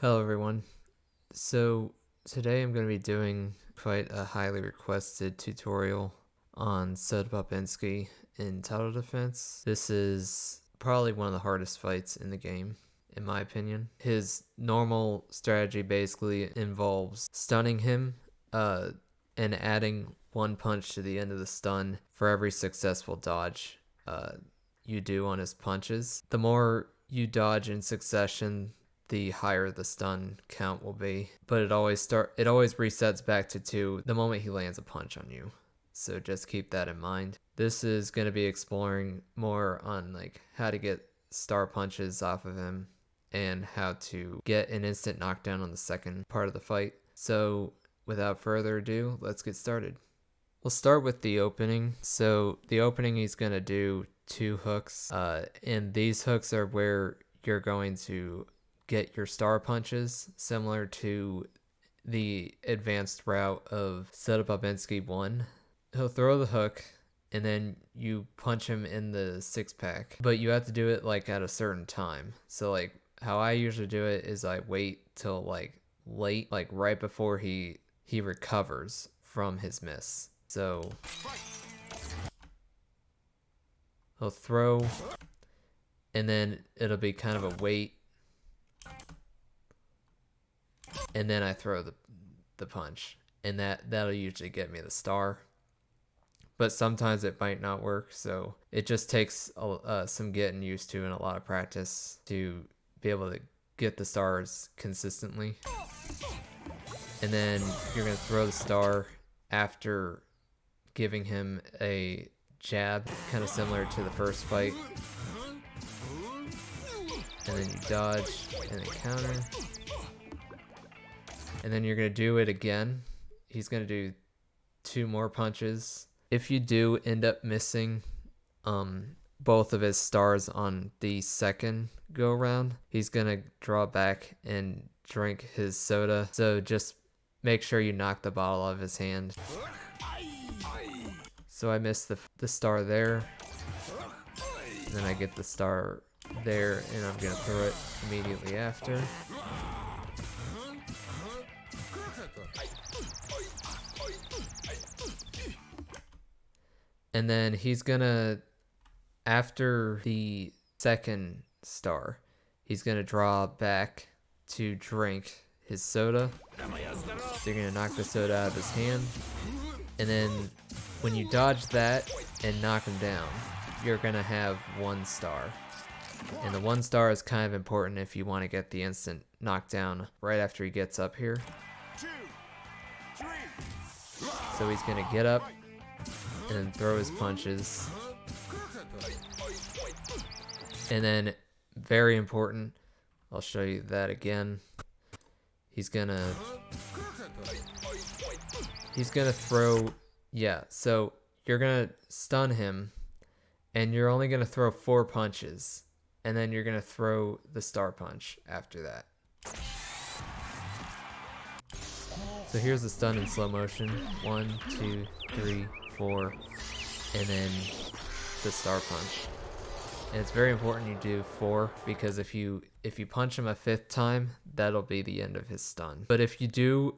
Hello everyone. So today I'm going to be doing quite a highly requested tutorial on Popinski in title defense. This is probably one of the hardest fights in the game, in my opinion. His normal strategy basically involves stunning him and adding one punch to the end of the stun for every successful dodge you do on his punches. The more you dodge in succession, the higher the stun count will be, but it always resets back to 2 the moment he lands a punch on you. So just keep that in mind. This is going to be exploring more on like how to get star punches off of him and how to get an instant knockdown on the second part of the fight. So without further ado, let's get started. We'll start with the opening. So the opening, he's going to do 2 hooks, and these hooks are where you're going to get your star punches, similar to the advanced route of Popinski 1. He'll throw the hook and then you punch him in the 6-pack, but you have to do it like at a certain time. So like how I usually do it is I wait till like late, like right before he recovers from his miss. So he'll throw and then it'll be kind of a wait, and then I throw the punch, and that'll usually get me the star. But sometimes it might not work, so it just takes some getting used to and a lot of practice to be able to get the stars consistently. And then you're going to throw the star after giving him a jab, kind of similar to the first fight. And then you dodge and then counter. And then you're going to do it again. He's going to do 2 more punches. If you do end up missing both of his stars on the second go around, he's going to draw back and drink his soda. So just make sure you knock the bottle out of his hand. So I missed the star there. And then I get the star there, and I'm going to throw it immediately after. And then he's gonna, after the second star, he's gonna draw back to drink his soda. So you're gonna knock the soda out of his hand. And then when you dodge that and knock him down, you're gonna have 1 star. And the 1 star is kind of important if you want to get the instant knockdown right after he gets up here. So he's gonna get up and then throw his punches. And then, very important, I'll show you that again. He's gonna throw, yeah, so you're gonna stun him and you're only gonna throw 4 punches, and then you're gonna throw the star punch after that. So here's the stun in slow motion. 1, 2, 3, 4, and then the star punch. And it's very important you do 4, because if you punch him a 5th time, that'll be the end of his stun. But if you do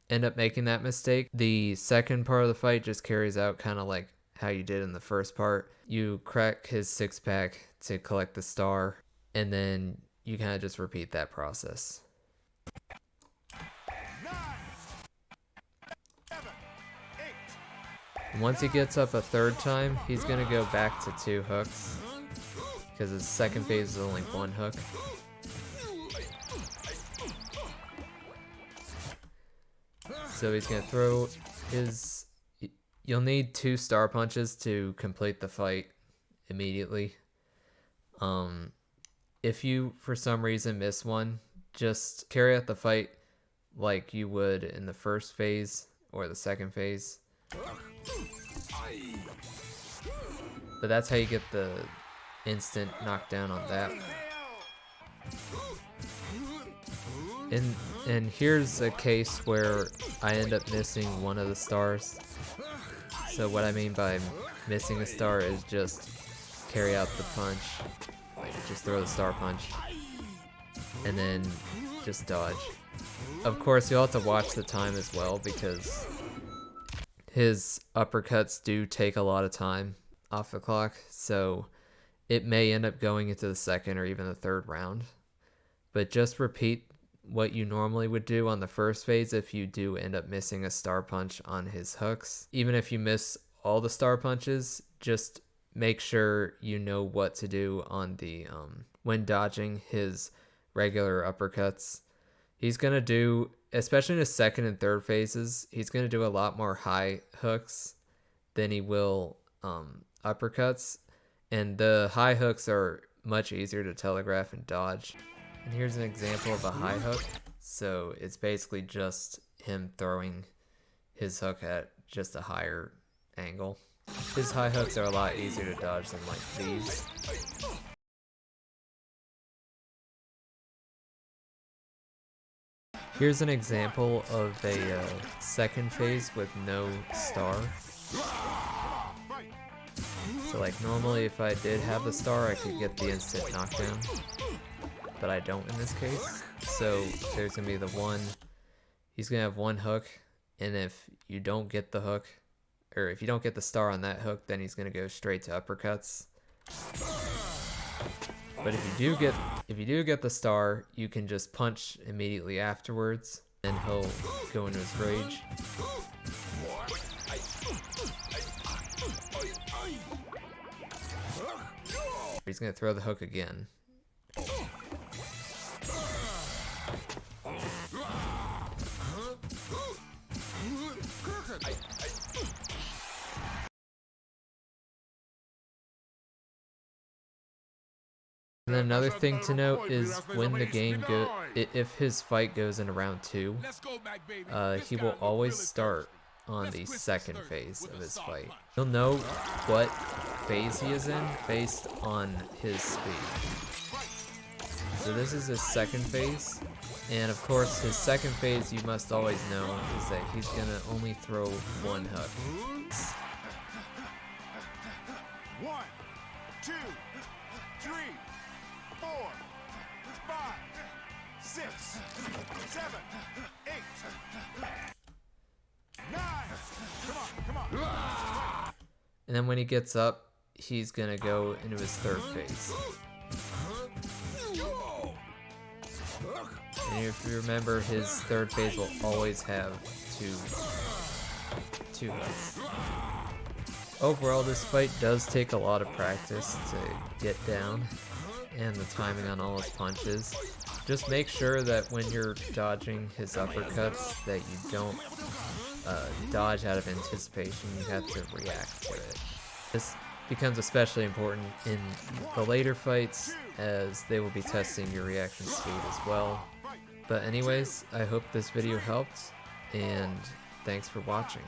end up making that mistake, the second part of the fight just carries out kind of like how you did in the first part. You crack his 6-pack to collect the star, and then you kind of just repeat that process. Once he gets up a 3rd time, he's going to go back to 2 hooks, because his second phase is only 1 hook. So he's going to throw his... You'll need 2 star punches to complete the fight immediately. If you, for some reason, miss one, just carry out the fight like you would in the first phase or the second phase. But that's how you get the instant knockdown on that. And here's a case where I end up missing one of the stars. So what I mean by missing a star is just carry out the punch, like just throw the star punch, and then just dodge. Of course, you'll have to watch the time as well because his uppercuts do take a lot of time off the clock, so it may end up going into the second or even the third round. But just repeat what you normally would do on the first phase if you do end up missing a star punch on his hooks. Even if you miss all the star punches, just make sure you know what to do on the when dodging his regular uppercuts. He's gonna do, especially in his second and third phases, he's gonna do a lot more high hooks than he will uppercuts, and the high hooks are much easier to telegraph and dodge. And here's an example of a high hook. So it's basically just him throwing his hook at just a higher angle. His high hooks are a lot easier to dodge than like these. Here's an example of a second phase with no star. So like normally if I did have the star, I could get the instant knockdown, but I don't in this case. So there's gonna be the one, he's gonna have one hook, and if you don't get the hook, or if you don't get the star on that hook, then he's gonna go straight to uppercuts. But if you do get the star, you can just punch immediately afterwards, and he'll go into his rage. He's gonna throw the hook again. And then another thing to note is when the game if his fight goes into round 2, he will always start on the second phase of his fight. You'll know what phase he is in based on his speed. So this is his second phase, and of course his second phase, you must always know, is that he's gonna only throw one hook. 1, 2, 3, 4, 5, 6, 7, 8, 9. Come on. And then when he gets up, he's gonna go into his third phase. And if you remember, his third phase will always have two hooks. Overall, this fight does take a lot of practice to get down, and the timing on all his punches. Just make sure that when you're dodging his uppercuts that you don't dodge out of anticipation, you have to react to it. This becomes especially important in the later fights, as they will be testing your reaction speed as well. But anyways, I hope this video helped, and thanks for watching.